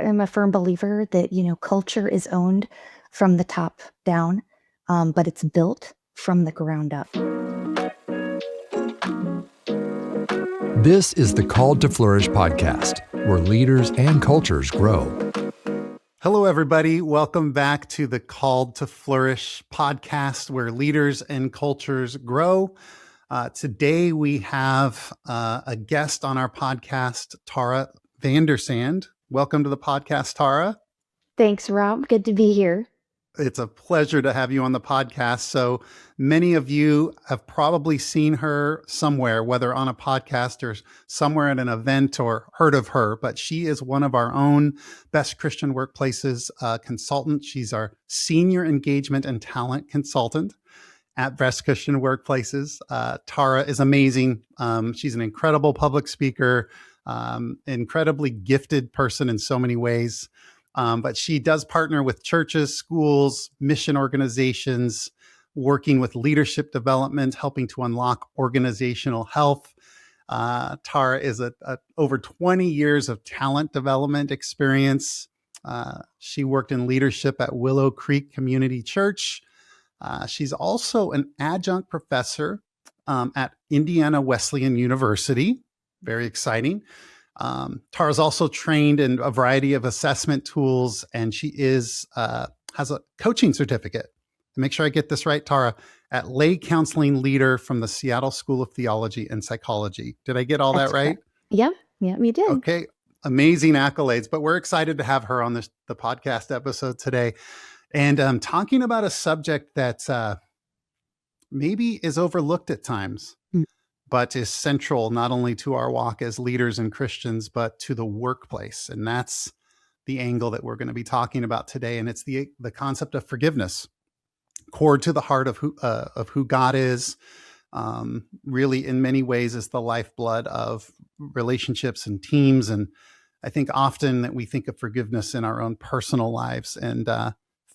I'm a firm believer that, culture is owned from the top down, but it's built from the ground up. This is the Called to Flourish podcast, where leaders and cultures grow. Hello, everybody. Welcome back to the Called to Flourish podcast, where leaders and cultures grow. Today, we have a guest on our podcast, Tara VanderSande. Welcome to the podcast, Tara. Thanks, Rob. Good to be here. It's a pleasure to have you on the podcast. So many of you have probably seen her somewhere, whether on a podcast or somewhere at an event, or heard of her, but she is one of our own Best Christian Workplaces consultant. She's our senior engagement and talent consultant at Best Christian Workplaces. Tara is amazing. She's an incredible public speaker, incredibly gifted person in so many ways. But she does partner with churches, schools, mission organizations, working with leadership development, helping to unlock organizational health. Tara is over 20 years of talent development experience. She worked in leadership at Willow Creek Community Church. She's also an adjunct professor at Indiana Wesleyan University. Very exciting. Tara's also trained in a variety of assessment tools, and she has a coaching certificate. Make sure I get this right, Tara, at lay counseling leader from the Seattle School of Theology and Psychology. Did I get all that right? Yep, you did. Okay, amazing accolades. But we're excited to have her on the podcast episode today, and talking about a subject that maybe is overlooked at times, but is central not only to our walk as leaders and Christians, but to the workplace. And that's the angle that we're going to be talking about today. And it's the concept of forgiveness, core to the heart of who God is. Really, in many ways, is the lifeblood of relationships and teams. And I think often that we think of forgiveness in our own personal lives and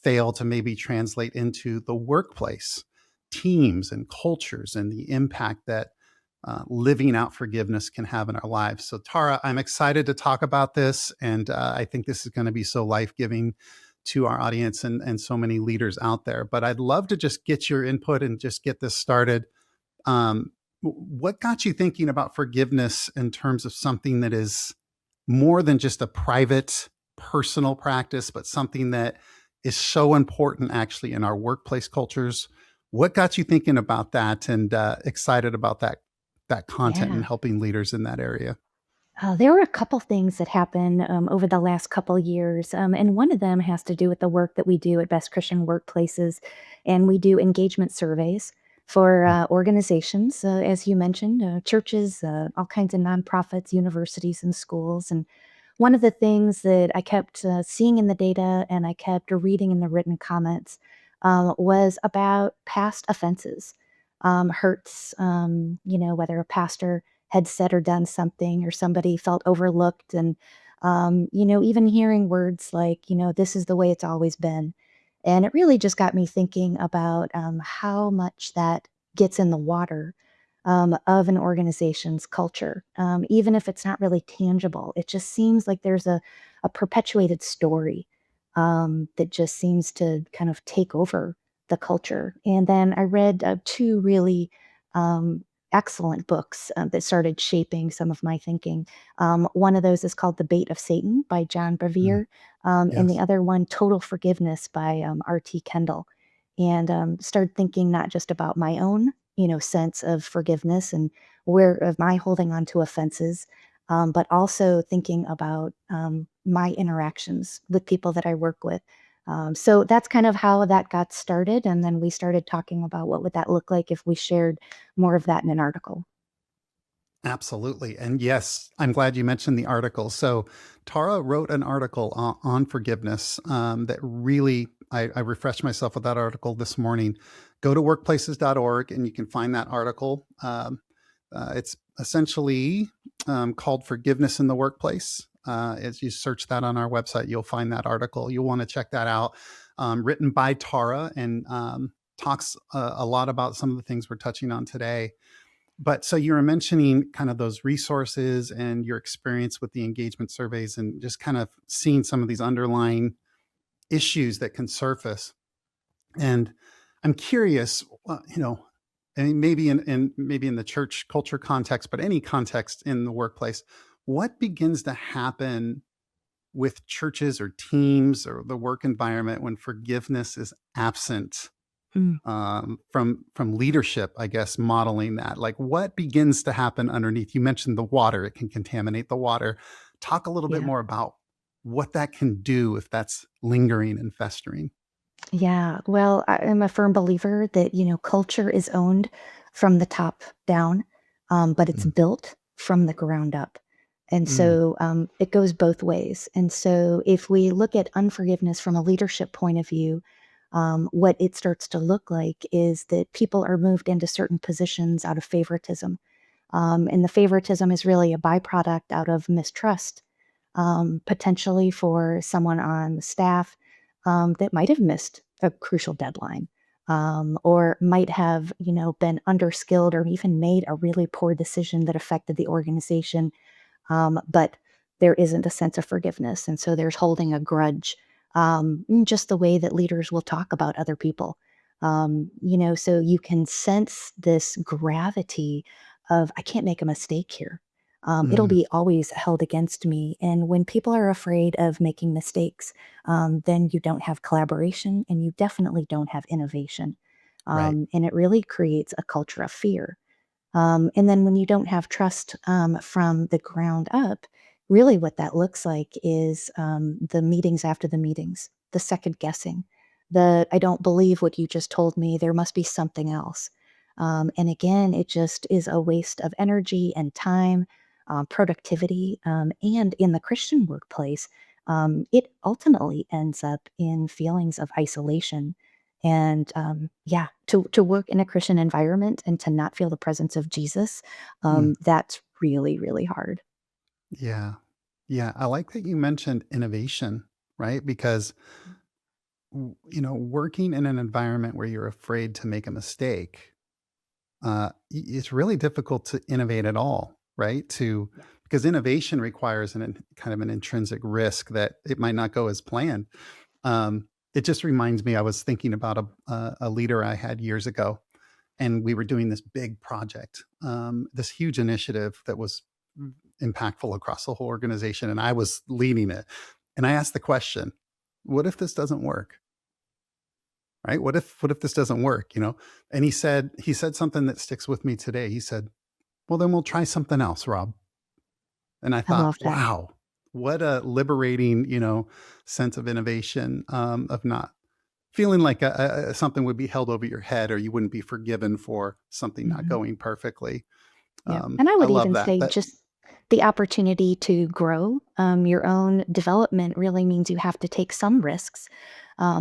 fail to maybe translate into the workplace, teams and cultures, and the impact that living out forgiveness can have in our lives. So Tara, I'm excited to talk about this. And I think this is going to be so life-giving to our audience and so many leaders out there. But I'd love to just get your input and just get this started. What got you thinking about forgiveness in terms of something that is more than just a private, personal practice, but something that is so important actually in our workplace cultures? What got you thinking about that and excited about that content and helping leaders in that area? There were a couple things that happened over the last couple years, and one of them has to do with the work that we do at Best Christian Workplaces, and we do engagement surveys for organizations, as you mentioned, churches, all kinds of nonprofits, universities, and schools. And one of the things that I kept seeing in the data and I kept reading in the written comments was about past offenses. Hurts, whether a pastor had said or done something or somebody felt overlooked. And, even hearing words like, this is the way it's always been. And it really just got me thinking about how much that gets in the water of an organization's culture. Even if it's not really tangible, it just seems like there's a perpetuated story that just seems to kind of take over the culture. And then I read two really excellent books that started shaping some of my thinking. One of those is called The Bait of Satan by John Bevere, and the other one, Total Forgiveness by R.T. Kendall. And started thinking not just about my own, sense of forgiveness and where am I holding on to offenses, but also thinking about my interactions with people that I work with. So that's kind of how that got started. And then we started talking about what would that look like if we shared more of that in an article. Absolutely. And yes, I'm glad you mentioned the article. So Tara wrote an article on forgiveness that really, I refreshed myself with that article this morning. Go to workplaces.org and you can find that article. It's essentially called Forgiveness in the Workplace. As you search that on our website, you'll find that article. You'll want to check that out. Written by Tara and talks a lot about some of the things we're touching on today. But so you were mentioning kind of those resources and your experience with the engagement surveys and just kind of seeing some of these underlying issues that can surface. And I'm curious, and maybe maybe in the church culture context, but any context in the workplace, what begins to happen with churches or teams or the work environment when forgiveness is absent Mm, from leadership, I guess, modeling that? Like, what begins to happen underneath? You mentioned the water; it can contaminate the water. Talk a little bit yeah. more about what that can do if that's lingering and festering. Yeah. Well, I'm a firm believer that, culture is owned from the top down, but it's Mm, built from the ground up. And Mm, so it goes both ways. And so if we look at unforgiveness from a leadership point of view, what it starts to look like is that people are moved into certain positions out of favoritism. And the favoritism is really a byproduct out of mistrust, potentially for someone on the staff that might have missed a crucial deadline, or might have, been underskilled or even made a really poor decision that affected the organization, but there isn't a sense of forgiveness. And so there's holding a grudge, just the way that leaders will talk about other people. So you can sense this gravity of, I can't make a mistake here. It'll mm, be always held against me. And when people are afraid of making mistakes, then you don't have collaboration and you definitely don't have innovation. right. And it really creates a culture of fear. And then when you don't have trust from the ground up, really what that looks like is the meetings after the meetings, the second guessing, the I don't believe what you just told me, there must be something else. And again, it just is a waste of energy and time, productivity, and in the Christian workplace, it ultimately ends up in feelings of isolation and yeah, to work in a Christian environment and to not feel the presence of Jesus, Mm, that's really, really hard. yeah. Yeah. I like that you mentioned innovation, right? Because, working in an environment where you're afraid to make a mistake, it's really difficult to innovate at all, right? Yeah. Because innovation requires kind of an intrinsic risk that it might not go as planned. It just reminds me, I was thinking about a leader I had years ago, and we were doing this big project, this huge initiative that was impactful across the whole organization, and I was leading it. And I asked the question, "What if this doesn't work?" Right? What if this doesn't work? And he said something that sticks with me today. He said, "Well, then we'll try something else, Rob." And I I thought, love that. wow, what a liberating, sense of innovation, of not feeling like something would be held over your head or you wouldn't be forgiven for something not Mhm. going perfectly. Yeah, and I I would love even that. say That just the opportunity to grow, your own development really means you have to take some risks,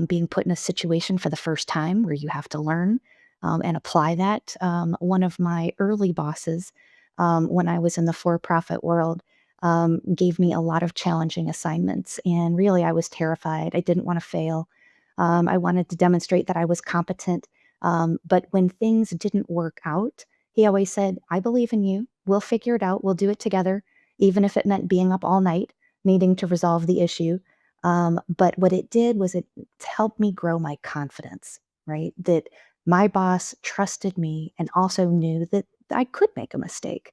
being put in a situation for the first time where you have to learn, and apply that. One of my early bosses, when I was in the for-profit world, gave me a lot of challenging assignments, and really I was terrified. I didn't wanna fail. I wanted to demonstrate that I was competent, but when things didn't work out, he always said, "I believe in you. We'll figure it out. We'll do it together," even if it meant being up all night, needing to resolve the issue. But what it did was it helped me grow my confidence, right? That my boss trusted me and also knew that I could make a mistake.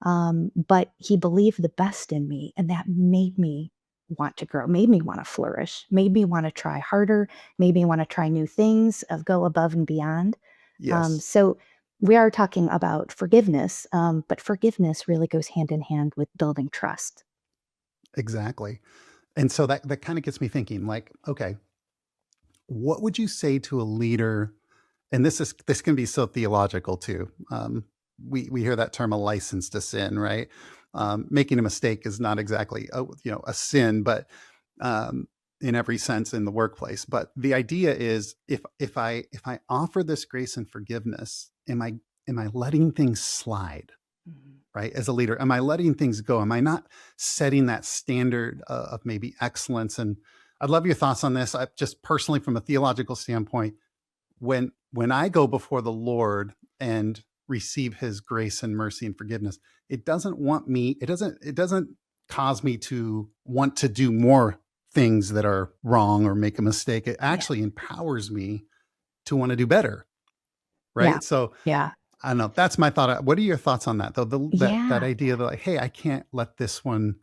But he believed the best in me, and that made me want to grow, made me want to flourish, made me want to try harder, made me want to try new things, of go above and beyond. Yes, So we are talking about forgiveness, but forgiveness really goes hand in hand with building trust. exactly. And so that kind of gets me thinking, like, okay, what would you say to a leader? And this can be so theological too. We hear that term, a license to sin, right? Making a mistake is not exactly a sin, but in every sense in the workplace. But the idea is, if I offer this grace and forgiveness, am I letting things slide? Mhm. Right, as a leader, am I letting things go? Am I not setting that standard of maybe excellence? And I'd love your thoughts on this. I just personally, from a theological standpoint, when I go before the Lord and receive his grace and mercy and forgiveness, it doesn't cause me to want to do more things that are wrong or make a mistake. It Yeah. actually empowers me to want to do better. Yeah. Right. So Yeah. I don't know. That's my thought. What are your thoughts on that though? That Yeah. idea that like, hey, I can't let this one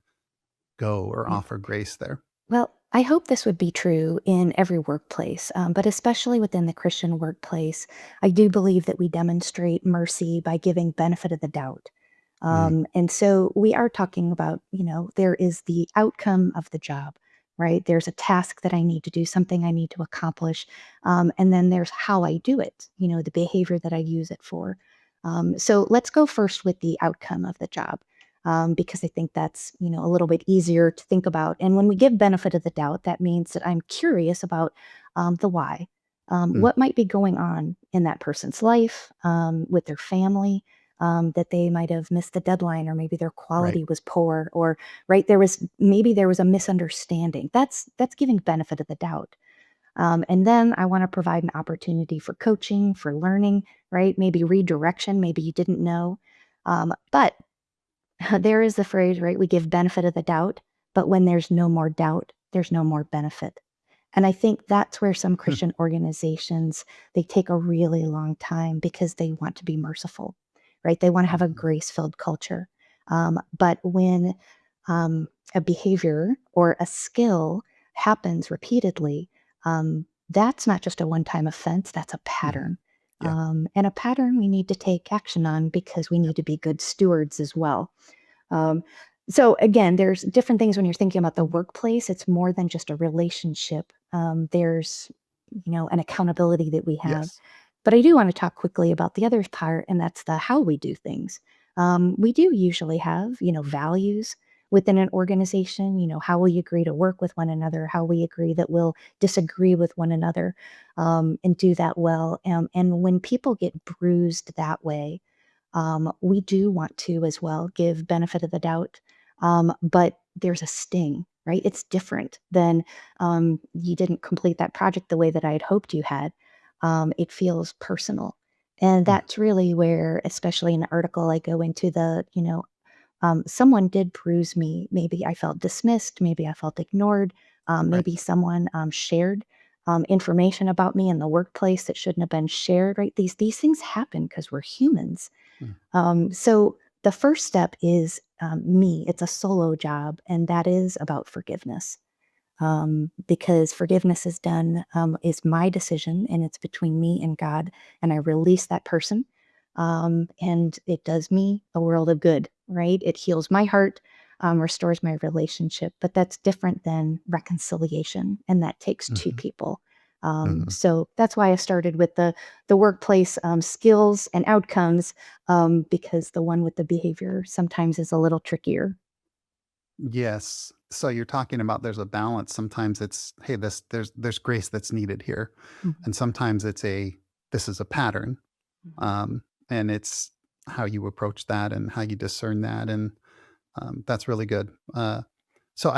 go or Yeah. offer grace there. Well, I hope this would be true in every workplace, but especially within the Christian workplace. I do believe that we demonstrate mercy by giving benefit of the doubt. Mm, And so we are talking about, there is the outcome of the job, right? There's a task that I need to do, something I need to accomplish. And then there's how I do it, the behavior that I use it for. So let's go first with the outcome of the job. Because I think that's a little bit easier to think about. And when we give benefit of the doubt, that means that I'm curious about the why. mm, What might be going on in that person's life, with their family, that they might have missed the deadline, or maybe their right. quality was poor, or right there was a misunderstanding. That's giving benefit of the doubt. And then I want to provide an opportunity for coaching, for learning, right? Maybe redirection. Maybe you didn't know. But there is the phrase, right? We give benefit of the doubt, but when there's no more doubt, there's no more benefit. And I think that's where some Christian organizations, they take a really long time because they want to be merciful, right? They want to have a Mhm. grace-filled culture. But when a behavior or a skill happens repeatedly, that's not just a one-time offense, that's a Mhm. pattern. Yeah. And a pattern we need to take action on because we need Yep. to be good stewards as well. Um, so again, there's different things when you're thinking about the workplace. It's more than just a relationship. There's, an accountability that we have. Yes. But I do want to talk quickly about the other part, and that's the how we do things. We do usually have, values within an organization. How we agree to work with one another, how we agree that we'll disagree with one another, and do that well. And when people get bruised that way, we do want to as well give benefit of the doubt, but there's a sting, right? It's different than you didn't complete that project the way that I had hoped you had. It feels personal. And Mm, that's really where, especially in the article, I go into someone did bruise me. Maybe I felt dismissed. Maybe I felt ignored. right. Maybe someone shared information about me in the workplace that shouldn't have been shared, right? These things happen because we're humans. Mm, So the first step is me. It's a solo job, and that is about forgiveness. Because forgiveness is my decision, and it's between me and God, and I release that person, and it does me a world of good. Right? It heals my heart, restores my relationship, but that's different than reconciliation, and that takes two mhm, people. mhm. So that's why I started with the workplace skills and outcomes, because the one with the behavior sometimes is a little trickier. Yes. So you're talking about there's a balance. Sometimes it's, hey, there's grace that's needed here. Mhm. And sometimes it's this is a pattern. Mhm. Um, and it's how you approach that and how you discern that. And that's really good. So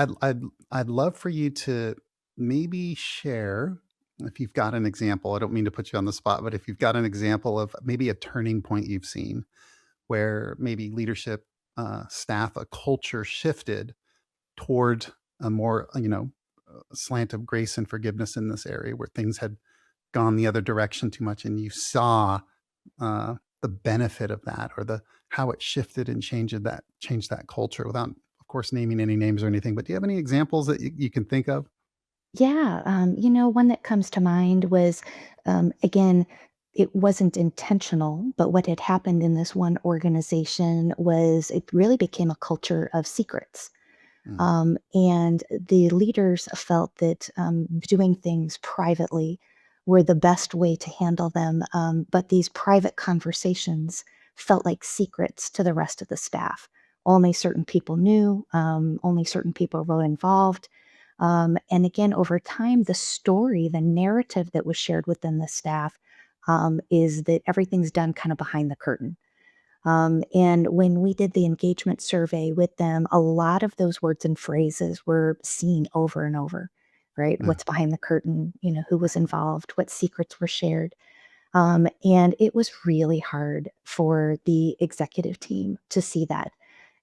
I'd love for you to maybe share if you've got an example. I don't mean to put you on the spot, but if you've got an example of maybe a turning point you've seen where maybe leadership, staff, a culture shifted toward a more, slant of grace and forgiveness in this area where things had gone the other direction too much, and you saw the benefit of that or the how it shifted and changed that culture without, of course, naming any names or anything. But do you have any examples that you can think of? Yeah, one that comes to mind was, again, it wasn't intentional, but what had happened in this one organization was it really became a culture of secrets. Mm, And the leaders felt that doing things privately were the best way to handle them. But these private conversations felt like secrets to the rest of the staff. Only certain people knew, only certain people were involved. And again, over time, the narrative that was shared within the staff is that everything's done kind of behind the curtain. And when we did the engagement survey with them, a lot of those words and phrases were seen over and over, right? yeah. What's behind the curtain, who was involved, what secrets were shared. And it was really hard for the executive team to see that.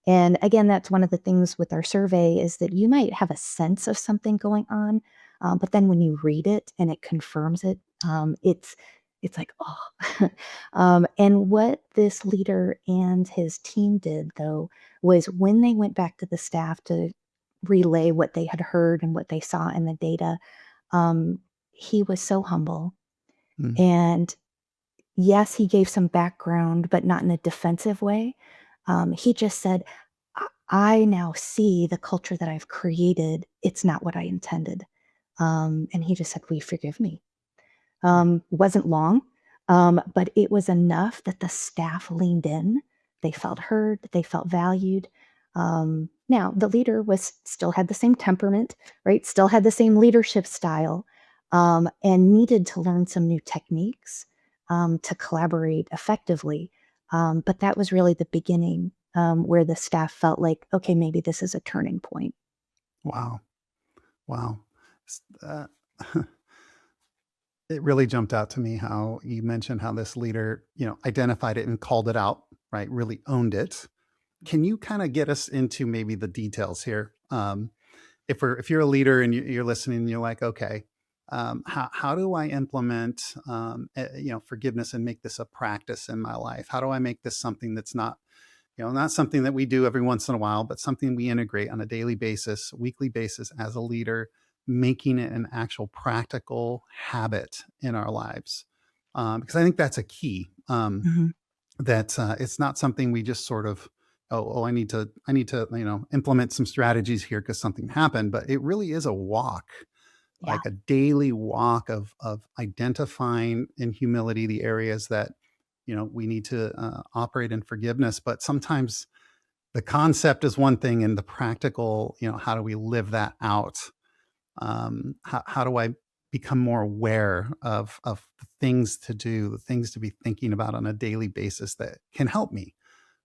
And again, that's one of the things with our survey is that you might have a sense of something going on, but then when you read it and it confirms it, it's like, oh. And what this leader and his team did, though, was when they went back to the staff to relay what they had heard and what they saw in the data, um, he was so humble. Mm. And yes, he gave some background, but not in a defensive way. He just said, I now see the culture that I've created. It's not what I intended. And he just said, will you forgive me? Right. Wasn't long, but it was enough that the staff leaned in. They felt Wow. heard, they felt valued. Now, the leader was still had the same temperament, right? Still had the same leadership style, and needed to learn some new techniques to collaborate effectively. But that was really the beginning where the staff felt like, okay, maybe this is a turning point. Wow. Wow. S- Uh, it really jumped out to me how you mentioned how this leader, identified it and called it out, right? Really owned it. Can you kind of get us into maybe the details here? If you're a leader and you're listening, and you're like, okay, how do I implement forgiveness and make this a practice in my life? How do I make this something that's not something that we do every once in a while, but something we integrate on a daily basis, weekly basis as a leader, making it an actual practical habit in our lives? Because I think that's a key. Mhm. That it's not something we just sort of, I need to implement some strategies here because something happened, but it really is a walk, Yeah. like a daily walk of identifying in humility the areas that we need to operate in forgiveness. But sometimes the concept is one thing, and the practical, how do we live that out? How do I become more aware of the things to do, the things to be thinking about on a daily basis that can help me?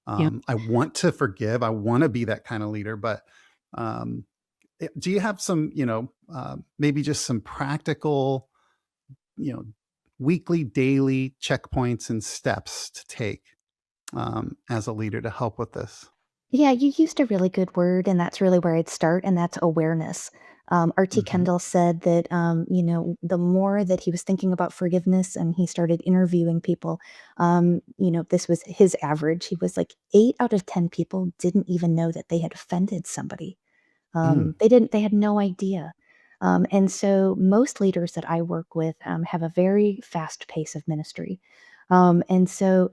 Yeah. I want to forgive. I want to be that kind of leader, but um, do you have some, maybe just some practical, you know, weekly, daily checkpoints and steps to take as a leader to help with this? Yeah, you used a really good word, and that's really where I'd start, and that's awareness. R.T. Hmm. Kendall said that, the more that he was thinking about forgiveness and he started interviewing people, this was his average. He was like 8 out of 10 people didn't even know that they had offended somebody. Mm. They had no idea. And so most leaders that I work with have a very fast pace of ministry. And so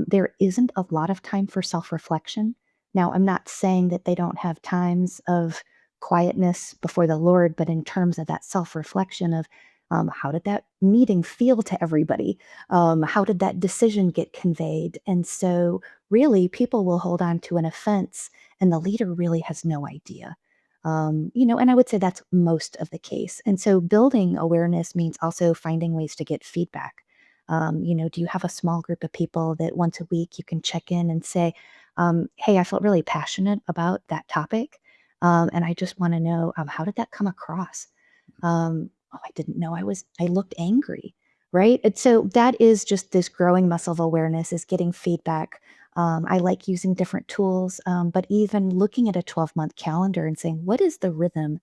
there isn't a lot of time for self reflection. Now, I'm not saying that they don't have times of quietness before the Lord, but in terms of that self reflection of how did that meeting feel to everybody? How did that decision get conveyed? And so, really, people will hold on to an offense, and the leader really has no idea. And I would say that's most of the case. And so building awareness means also finding ways to get feedback. Do you have a small group of people that once a week you can check in and say, hey, I felt really passionate about that topic. And I just want to know, how did that come across? Oh, I didn't know I looked angry. Right. And so that is just this growing muscle of awareness is getting feedback. I like using different tools, but even looking at a 12-month calendar and saying, what is the rhythm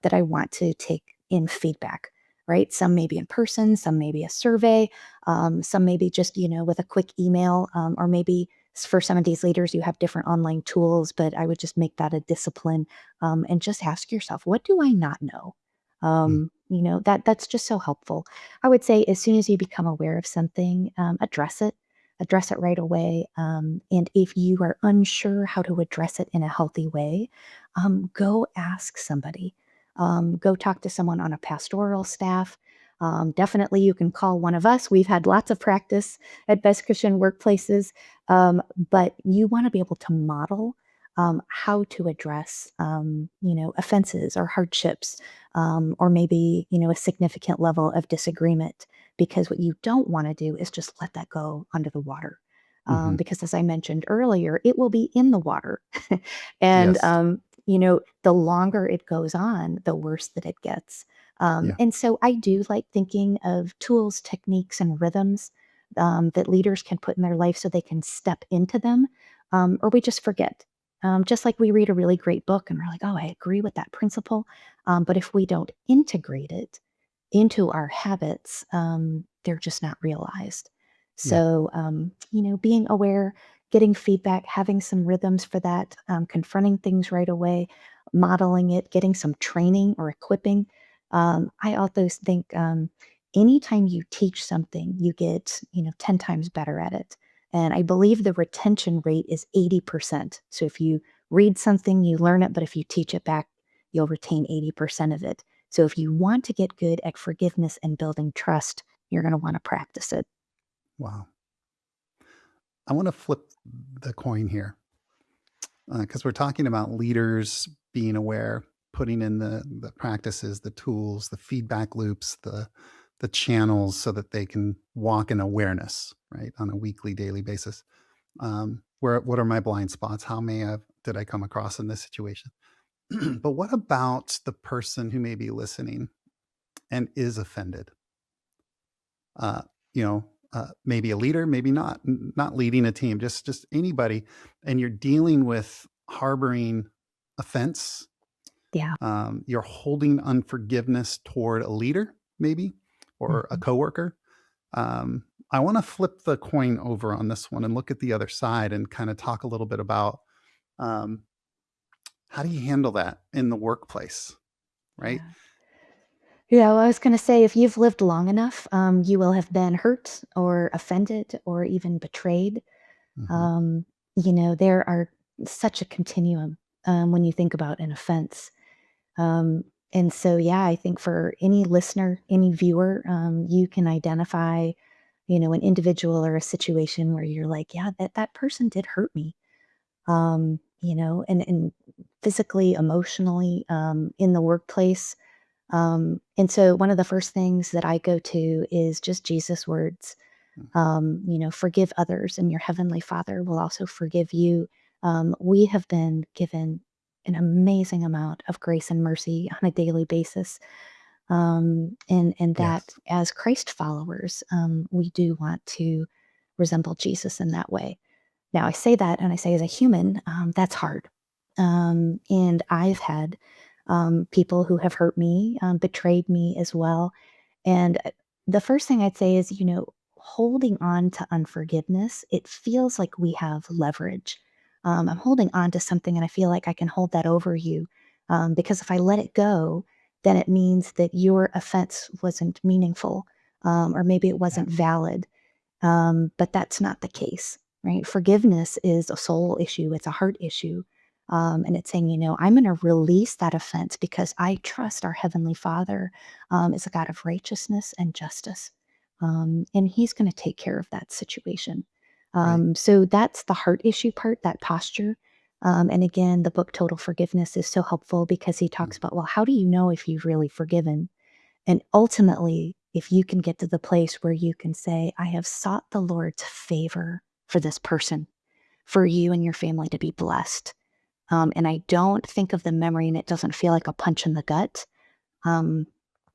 that I want to take in feedback? Right. Some may be in person, some may be a survey, some maybe just, with a quick email, or maybe for some of these leaders, you have different online tools, but I would just make that a discipline and just ask yourself, what do I not know? Mm. That's just so helpful. I would say as soon as you become aware of something, address it right away. And if you are unsure how to address it in a healthy way, go ask somebody. Go talk to someone on a pastoral staff. Definitely, you can call one of us. We've had lots of practice at Best Christian Workplaces, but you want to be able to model how to address, offenses or hardships, or maybe, a significant level of disagreement. Because what you don't want to do is just let that go under the water. Hmm. Because as I mentioned earlier, it will be in the water. And, Yes. the longer it goes on, the worse that it gets. Yeah. And so I do like thinking of tools, techniques, and rhythms. that leaders can put in their life so they can step into them, or we just forget. Just like we read a really great book and we're like, oh, I agree with that principle. But if we don't integrate it into our habits, they're just not realized. Yeah. So, being aware, getting feedback, having some rhythms for that, confronting things right away, modeling it, getting some training or equipping. I also think anytime you teach something, you get, 10 times better at it. And I believe the retention rate is 80%. So if you read something, you learn it, but if you teach it back, you'll retain 80% of it. So if you want to get good at forgiveness and building trust, you're going to want to practice it. Wow. I want to flip the coin here because we're talking about leaders being aware, putting in the practices, the tools, the feedback loops, the channels so that they can walk in awareness, right, on a weekly, daily basis. What are my blind spots? How did I come across in this situation? But what about the person who may be listening and is offended? Uh, maybe a leader, maybe not, not leading a team, just anybody, and you're dealing with harboring offense. Yeah. You're holding unforgiveness toward a leader, maybe, or a Mhm. coworker. I want to flip the coin over on this one and look at the other side and kind of talk a little bit about um, how do you handle that in the workplace, right? Yeah. Yeah, well, I was going to say, if you've lived long enough, you will have been hurt or offended or even betrayed. Hmm. Um, there are such a continuum when you think about an offense. Um, and so, yeah, I think for any listener, any viewer, you can identify, an individual or a situation where you're like, yeah, that person did hurt me, and physically, emotionally, in the workplace. And so one of the first things that I go to is just Jesus' words. Forgive others, and your heavenly Father will also forgive you. We have been given an amazing amount of grace and mercy on a daily basis. And that Yes. as Christ followers, we do want to resemble Jesus in that way. Now, I say that, and I say as a human, that's hard. And I've had people who have hurt me, betrayed me as well. And the first thing I'd say is, holding on to unforgiveness, it feels like we have leverage. I'm holding on to something and I feel like I can hold that over you. Because if I let it go, then it means that your offense wasn't meaningful, or maybe it Yeah. wasn't valid. But that's not the case, right? Forgiveness is a soul issue, it's a heart issue. And it's saying, I'm going to release that offense because I trust our Heavenly Father is a God of righteousness and justice. And He's going to take care of that situation. Right. So that's the heart issue part, that posture. And again, the book Total Forgiveness is so helpful because he talks Mhm. about, well, how do you know if you've really forgiven? And ultimately, if you can get to the place where you can say, I have sought the Lord's favor for this person, for you and your family to be blessed. And I don't think of the memory and it doesn't feel like a punch in the gut. Um,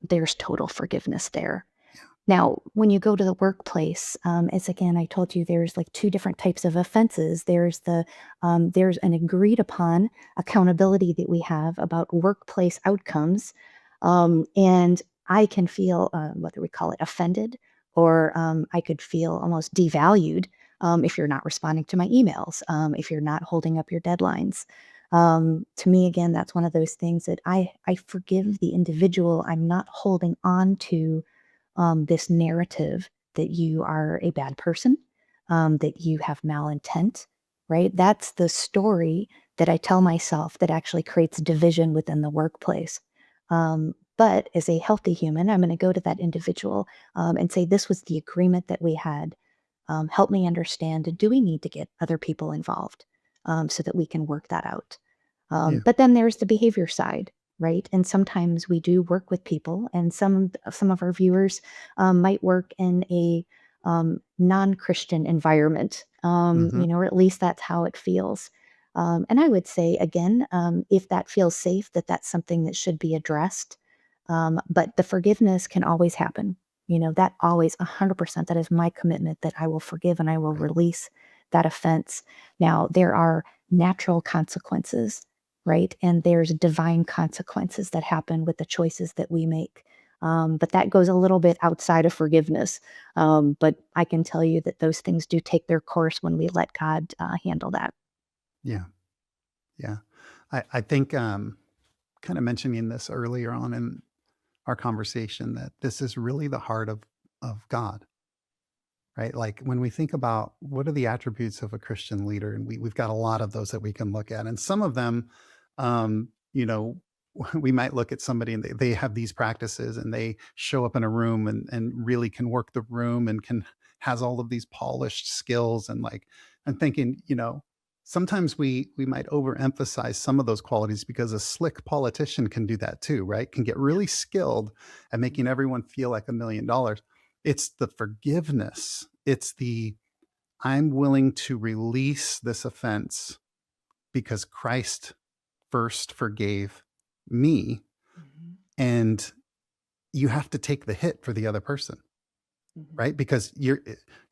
there's total forgiveness there. Now, when you go to the workplace, as again, I told you there's like two different types of offenses. There's an agreed upon accountability that we have about workplace outcomes, and I can feel what do we call it, offended, or I could feel almost devalued if you're not responding to my emails, if you're not holding up your deadlines. To me, again, that's one of those things that I forgive the individual. I'm not holding on to this narrative that you are a bad person, that you have malintent, right? That's the story that I tell myself that actually creates division within the workplace. But as a healthy human, I'm going to go to that individual and say, this was the agreement that we had. Help me understand. Do we need to get other people involved so that we can work that out? Yeah. But then there's the behavior side, right? And sometimes we do work with people, and some of our viewers might work in a non-Christian environment, Hmm. or at least that's how it feels. And I would say again, if that feels safe, that's something that should be addressed. But the forgiveness can always happen. That always 100%, that is my commitment, that I will forgive and I will Right. release that offense. Now, there are natural consequences, right? And there's divine consequences that happen with the choices that we make. But that goes a little bit outside of forgiveness. But I can tell you that those things do take their course when we let God handle that. Yeah. Yeah. I think kind of mentioning this earlier on in our conversation that this is really the heart of God, right? Like when we think about what are the attributes of a Christian leader, and we've got a lot of those that we can look at. And some of them, you know, we might look at somebody and they have these practices and they show up in a room and really can work the room and can has all of these polished skills and like I'm thinking, sometimes we might overemphasize some of those qualities because a slick politician can do that too, right? Can get really skilled at making everyone feel like $1 million. It's the forgiveness. It's the I'm willing to release this offense because Christ first forgave me. Mhm. And you have to take the hit for the other person, Mhm. right? Because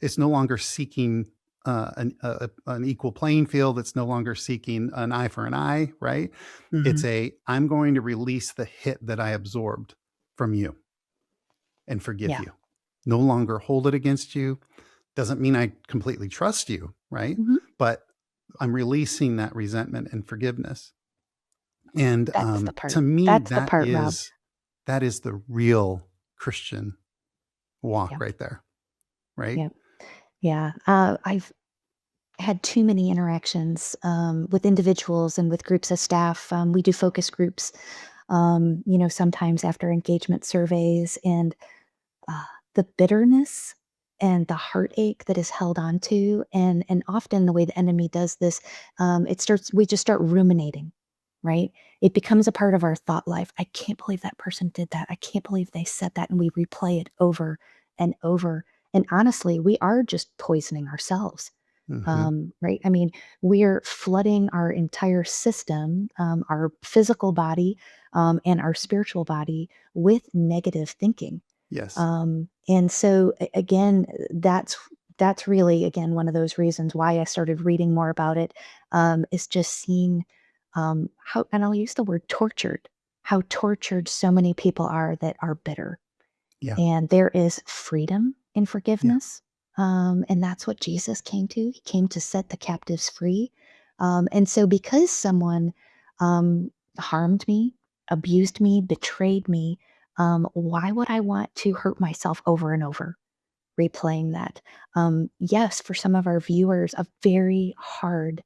it's no longer seeking an equal playing field. It's no longer seeking an eye for an eye, right? Mhm. I'm going to release the hit that I absorbed from you and forgive Yeah. you. No longer hold it against you. Doesn't mean I completely trust you, right? Mhm. But I'm releasing that resentment and forgiveness. And That's the part. to me, That's the part, Rob. that is the real Christian walk Yeah. right there, right? Yeah. Yeah. I've had too many interactions with individuals and with groups of staff. We do focus groups, sometimes after engagement surveys, and uh, the bitterness and the heartache that is held onto, and often the way the enemy does this, we just start ruminating, right? It becomes a part of our thought life. I can't believe that person did that. I can't believe they said that, and we replay it over and over. And honestly, we are just poisoning ourselves, Hmm. right? I mean, we're flooding our entire system, our physical body, and our spiritual body with negative thinking. Yes. And so again, that's really again one of those reasons why I started reading more about it, is just seeing how, and I'll use the word tortured, how tortured so many people are that are bitter. Yeah. And there is freedom in Yeah. forgiveness. And that's what Jesus came to. He came to set the captives free. And so, because someone harmed me, abused me, betrayed me, why would I want to hurt myself over and over? Replaying that. Yes, for some of our viewers, a very hard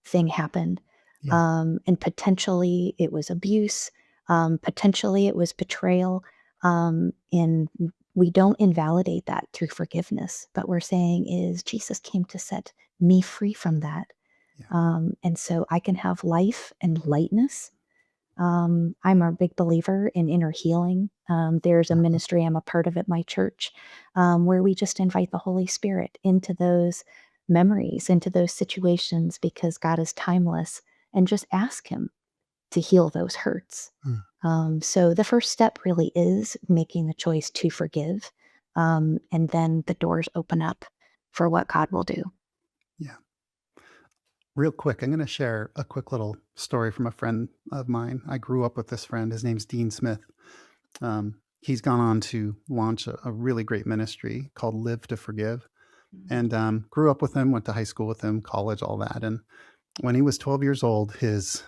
thing happened. Yeah. And potentially it was abuse, potentially it was betrayal. And we don't invalidate that through forgiveness, but we're saying is Jesus came to set me free from that. Yeah. And so I can have life and lightness. I'm a big believer in inner healing. There's a Uh-huh. ministry I'm a part of at my church, where we just invite the Holy Spirit into those memories, into those situations, because God is timeless, and just ask Him to heal those hurts. Mm. So the first step really is making the choice to forgive, and then the doors open up for what God will do. Yeah. Real quick, I'm going to share a quick little story from a friend of mine. I grew up with this friend. His name's Dean Smith. He's gone on to launch a really great ministry called Live to Forgive. And grew up with him, went to high school with him, college, all that. And when he was 12 years old, his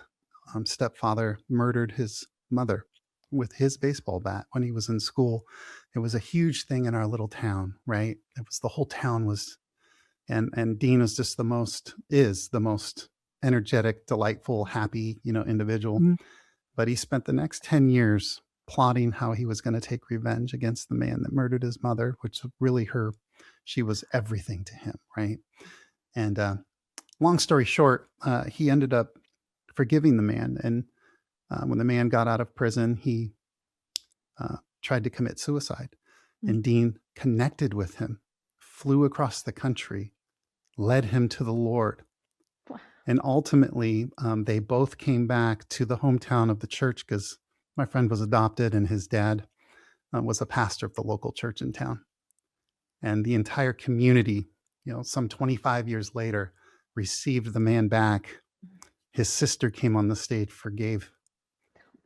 stepfather murdered his mother with his baseball bat when he was in school. It was a huge thing in our little town, right? It was the whole town was, and Dean was just is the most energetic, delightful, happy, individual. Mhm. But he spent the next 10 years plotting how he was going to take revenge against the man that murdered his mother, which really she was everything to him, right? And long story short, he ended up forgiving the man. And when the man got out of prison, he tried to commit suicide. Mhm. And Dean connected with him, flew across the country, led him to the Lord. And ultimately, they both came back to the hometown of the church because my friend was adopted and his dad was a pastor of the local church in town. And the entire community, some 25 years later, received the man back. His sister came on the stage, forgave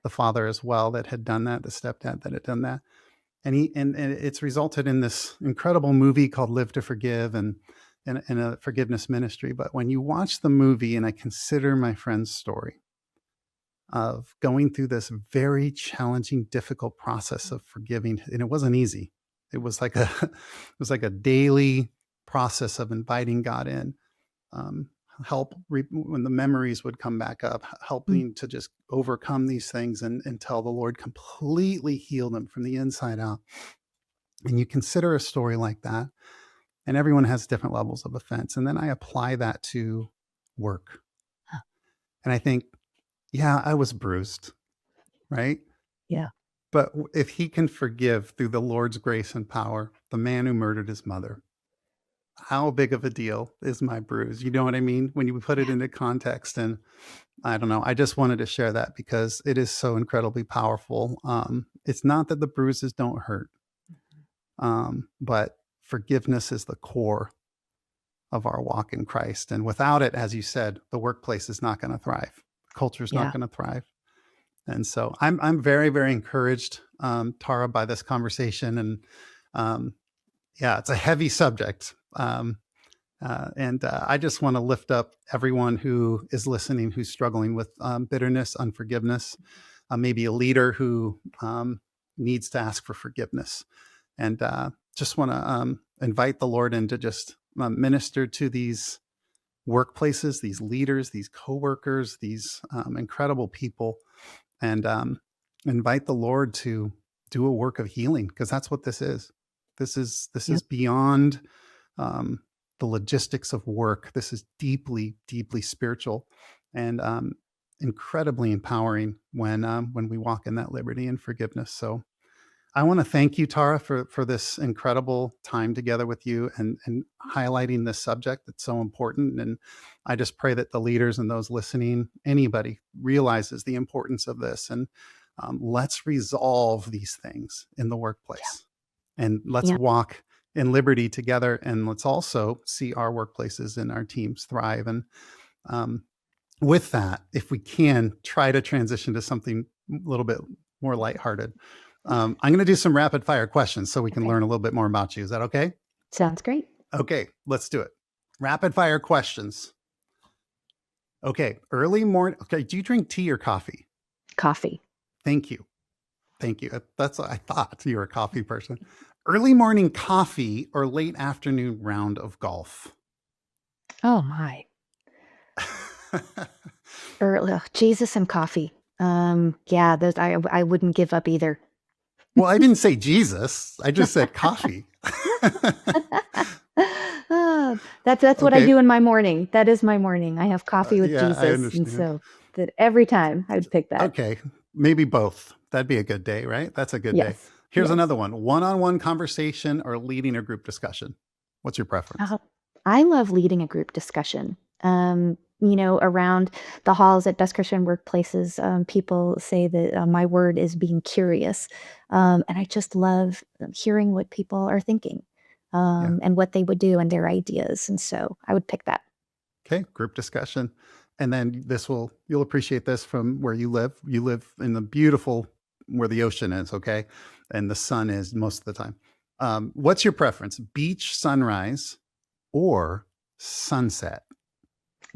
the father as well that had done that, the stepdad that had done that. And it's resulted in this incredible movie called Live to Forgive and a forgiveness ministry. But when you watch the movie, and I consider my friend's story of going through this very challenging, difficult process of forgiving, and it wasn't easy. It was like a daily process of inviting God in, help when the memories would come back up, helping to just overcome these things until the Lord completely healed him from the inside out. And you consider a story like that, and everyone has different levels of offense. And then I apply that to work. And I think, yeah, I was bruised, right? Yeah. But if he can forgive through the Lord's grace and power, the man who murdered his mother, how big of a deal is my bruise? You know what I mean? When you put it into context. And I don't know, I just wanted to share that because it is so incredibly powerful. It's not that the bruises don't hurt, but forgiveness is the core of our walk in Christ. And without it, as you said, the workplace is not going to thrive. Culture is not going to thrive. And so I'm very, very encouraged, Tara, by this conversation. And yeah, it's a heavy subject. And I just want to lift up everyone who is listening, who's struggling with bitterness, unforgiveness, maybe a leader who needs to ask for forgiveness. And just want to invite the Lord in to just minister to these workplaces, these leaders, these coworkers, these incredible people, and invite the Lord to do a work of healing, because that's what this is. This is beyond the logistics of work. This is deeply, deeply spiritual, and incredibly empowering when we walk in that liberty and forgiveness. So I want to thank you, Tara, for this incredible time together with you and highlighting this subject that's so important. And I just pray that the leaders and those listening, anybody, realizes the importance of this. And let's resolve these things in the workplace. And let's walk in liberty together. And let's also see our workplaces and our teams thrive. And with that, if we can, try to transition to something a little bit more lighthearted. I'm going to do some rapid fire questions so we can learn a little bit more about you. Is that okay? Sounds great. Okay, let's do it. Rapid fire questions. Okay, early morning. Okay, do you drink tea or coffee? Coffee. Thank you. Thank you. That's what I thought. You were a coffee person. Early morning coffee or late afternoon round of golf? Oh my. Jesus and coffee. Yeah, those I wouldn't give up either. Well, I didn't say Jesus. I just said coffee. That's what I do in my morning. That is my morning. I have coffee with Jesus. I understand. And so that every time I would pick that. Okay. Maybe both. That'd be a good day, right? That's a good day. Here's another one. One-on-one conversation or leading a group discussion. What's your preference? I love leading a group discussion. Around the halls at Best Christian Workplaces, people say that my word is being curious. And I just love hearing what people are thinking and what they would do and their ideas. And so I would pick that. Okay, group discussion. And then you'll appreciate this from where you live. You live in the beautiful, where the ocean is, okay? And the sun is most of the time. What's your preference? Beach sunrise or sunset?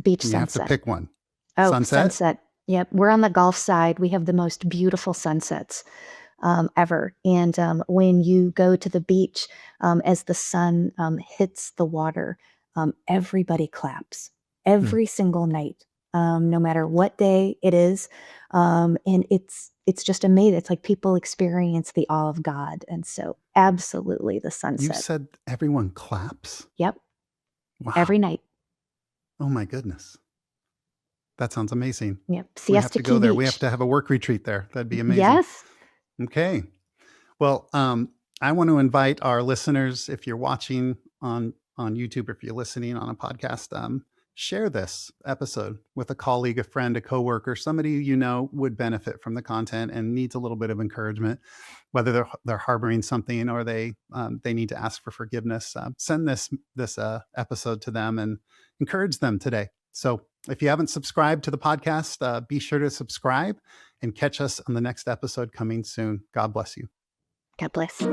Beach you sunset. You have to pick one. Oh, sunset. Yep. We're on the Gulf side. We have the most beautiful sunsets ever. And when you go to the beach, as the sun hits the water, everybody claps every single night, no matter what day it is. And it's just amazing. It's like people experience the awe of God. And so absolutely the sunset. You said everyone claps? Yep. Wow. Every night. Oh my goodness. That sounds amazing. Yep. We have Siesta to go Key there. Beach. We have to have a work retreat there. That'd be amazing. Yes. Okay. Well, I want to invite our listeners, if you're watching on YouTube, if you're listening on a podcast, share this episode with a colleague, a friend, a coworker, somebody you know would benefit from the content and needs a little bit of encouragement, whether they're harboring something or they need to ask for forgiveness. Send this episode to them and encourage them today. So if you haven't subscribed to the podcast, be sure to subscribe and catch us on the next episode coming soon. God bless you. God bless.